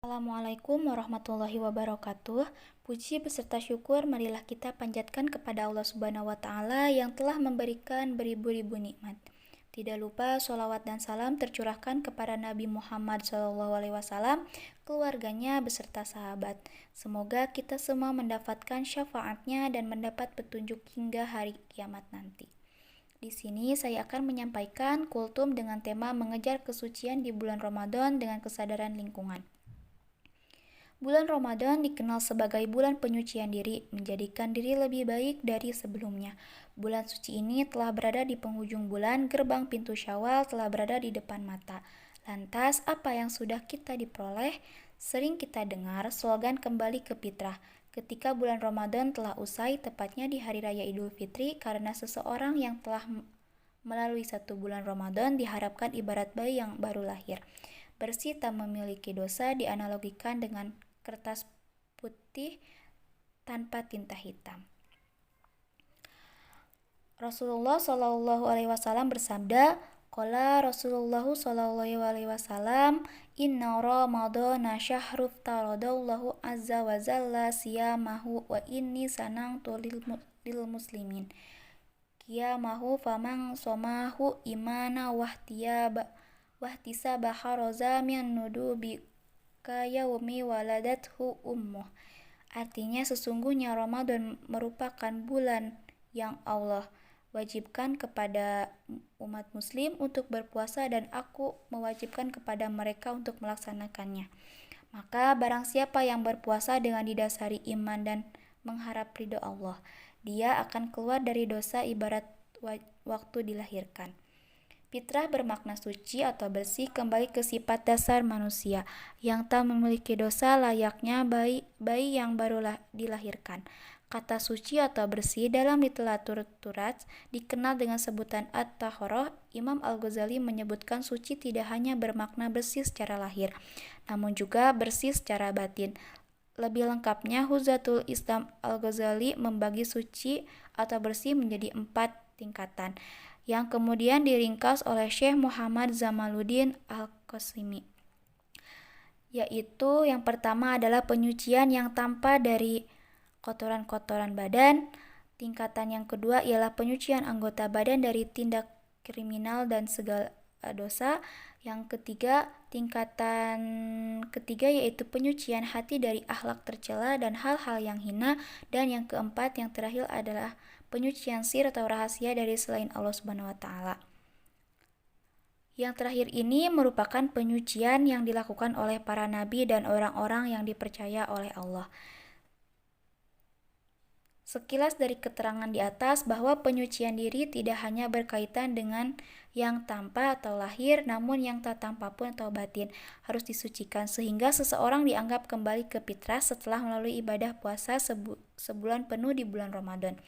Assalamualaikum warahmatullahi wabarakatuh. Puji beserta syukur marilah kita panjatkan kepada Allah Subhanahu wa Ta'ala yang telah memberikan beribu-ribu nikmat. Tidak lupa sholawat dan salam tercurahkan kepada Nabi Muhammad SAW, keluarganya beserta sahabat. Semoga kita semua mendapatkan syafaatnya dan mendapat petunjuk hingga hari kiamat nanti. Di sini saya akan menyampaikan kultum dengan tema mengejar kesucian di bulan Ramadan dengan kesadaran lingkungan. Bulan Ramadan dikenal sebagai bulan penyucian diri, menjadikan diri lebih baik dari sebelumnya. Bulan suci ini telah berada di penghujung bulan, gerbang pintu Syawal telah berada di depan mata. Lantas, apa yang sudah kita diperoleh? Sering kita dengar slogan kembali ke fitrah. Ketika bulan Ramadan telah usai, tepatnya di Hari Raya Idul Fitri, karena seseorang yang telah melalui satu bulan Ramadan diharapkan ibarat bayi yang baru lahir. Bersih tak memiliki dosa dianalogikan dengan kertas putih tanpa tinta hitam. Rasulullah Shallallahu Alaihi Wasallam bersabda, qala Rasulullah Shallallahu Alaihi Wasallam, inna Ramadana syahrul taradallahu azza wa jalla siyamahu wa inni sanangtu lil muslimin qiyamahu faman somahu imana wahtisaba haroza min nudubi kayaumi waladathu ummuh. Artinya sesungguhnya Ramadan merupakan bulan yang Allah wajibkan kepada umat muslim untuk berpuasa dan aku mewajibkan kepada mereka untuk melaksanakannya. Maka barang siapa yang berpuasa dengan didasari iman dan mengharap ridho Allah, dia akan keluar dari dosa ibarat waktu dilahirkan. Fitrah bermakna suci atau bersih, kembali ke sifat dasar manusia yang tak memiliki dosa layaknya bayi yang baru dilahirkan. Kata suci atau bersih dalam literatur Turas dikenal dengan sebutan at-tahoroh. Imam Al-Ghazali menyebutkan suci tidak hanya bermakna bersih secara lahir, namun juga bersih secara batin. Lebih lengkapnya, Huzatul Islam Al-Ghazali membagi suci atau bersih menjadi 4 tingkatan, yang kemudian diringkas oleh Syekh Muhammad Zamaluddin Al-Qasimi, yaitu yang pertama adalah penyucian yang tanpa dari kotoran-kotoran badan. Tingkatan yang kedua ialah penyucian anggota badan dari tindak kriminal dan segala dosa. Yang ketiga, tingkatan ketiga yaitu penyucian hati dari akhlak tercela dan hal-hal yang hina. Dan yang keempat, yang terakhir adalah penyucian sir atau rahasia dari selain Allah Subhanahu wa Ta'ala. Yang terakhir ini merupakan penyucian yang dilakukan oleh para nabi dan orang-orang yang dipercaya oleh Allah. Sekilas dari keterangan di atas bahwa penyucian diri tidak hanya berkaitan dengan yang tampak atau lahir, namun yang tak tampak pun atau batin harus disucikan sehingga seseorang dianggap kembali ke fitrah setelah melalui ibadah puasa sebulan penuh di bulan Ramadan.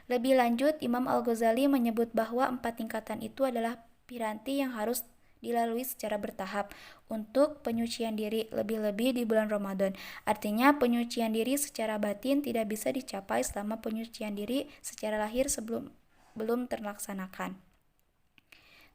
Lebih lanjut, Imam Al-Ghazali menyebut bahwa 4 tingkatan itu adalah piranti yang harus dilalui secara bertahap untuk penyucian diri, lebih-lebih di bulan Ramadan. Artinya penyucian diri secara batin tidak bisa dicapai selama penyucian diri secara lahir belum terlaksanakan.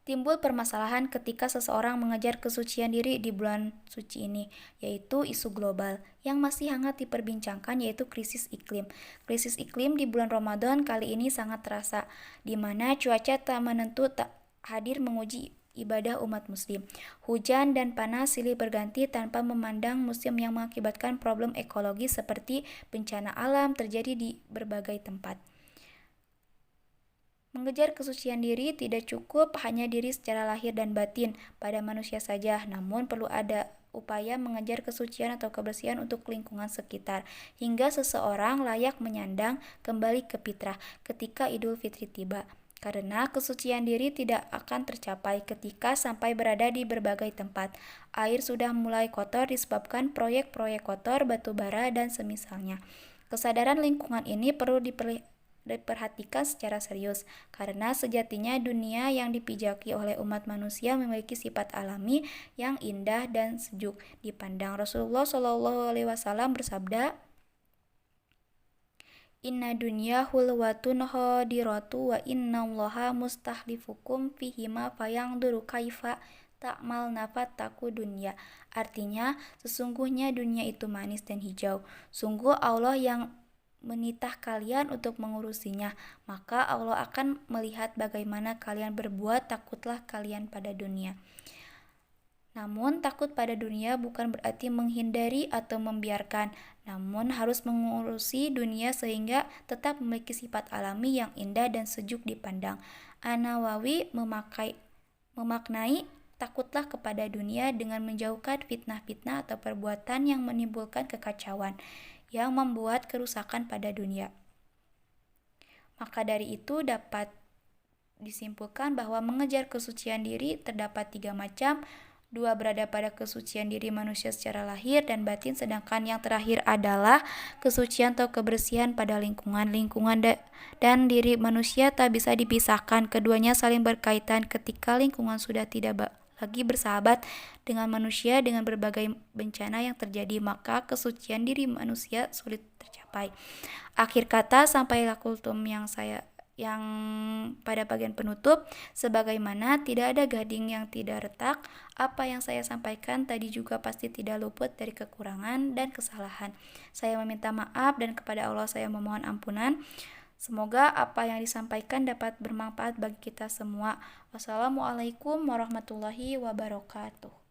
Timbul permasalahan ketika seseorang mengejar kesucian diri di bulan suci ini, yaitu isu global yang masih hangat diperbincangkan, yaitu krisis iklim. Krisis iklim di bulan Ramadan kali ini sangat terasa, di mana cuaca tak menentu tak hadir menguji ibadah umat muslim. Hujan dan panas silih berganti tanpa memandang musim yang mengakibatkan problem ekologi seperti bencana alam terjadi di berbagai tempat. Mengejar kesucian diri tidak cukup hanya diri secara lahir dan batin pada manusia saja, namun perlu ada upaya mengejar kesucian atau kebersihan untuk lingkungan sekitar, hingga seseorang layak menyandang kembali ke fitrah ketika Idul Fitri tiba. Karena kesucian diri tidak akan tercapai ketika sampai berada di berbagai tempat. Air sudah mulai kotor disebabkan proyek-proyek kotor, batu bara, dan semisalnya. Kesadaran lingkungan ini perlu diperhatikan secara serius, karena sejatinya dunia yang dipijaki oleh umat manusia memiliki sifat alami yang indah dan sejuk dipandang. Rasulullah Shallallahu Alaihi Wasallam bersabda, Inna dunya hulwatun hadiratu wa inna allaha mustahlifukum fihima fayangduru kaifa ta'malna fattaqu dunya. Artinya, sesungguhnya dunia itu manis dan hijau. Sungguh Allah yang menitah kalian untuk mengurusinya, maka Allah akan melihat bagaimana kalian berbuat, takutlah kalian pada dunia. Namun, takut pada dunia bukan berarti menghindari atau membiarkan, namun harus mengurusi dunia sehingga tetap memiliki sifat alami yang indah dan sejuk dipandang. An-Nawawi memaknai takutlah kepada dunia dengan menjauhkan fitnah-fitnah atau perbuatan yang menimbulkan kekacauan, yang membuat kerusakan pada dunia. Maka dari itu dapat disimpulkan bahwa mengejar kesucian diri terdapat 3 macam. 2 berada pada kesucian diri manusia secara lahir dan batin, sedangkan yang terakhir adalah kesucian atau kebersihan pada lingkungan. Dan diri manusia tak bisa dipisahkan, keduanya saling berkaitan. Ketika lingkungan sudah tidak lagi bersahabat dengan manusia dengan berbagai bencana yang terjadi, maka kesucian diri manusia sulit tercapai. Akhir kata, sampailah kultum yang pada bagian penutup, sebagaimana tidak ada gading yang tidak retak, apa yang saya sampaikan tadi juga pasti tidak luput dari kekurangan dan kesalahan. Saya meminta maaf dan kepada Allah saya memohon ampunan. Semoga apa yang disampaikan dapat bermanfaat bagi kita semua. Wassalamualaikum warahmatullahi wabarakatuh.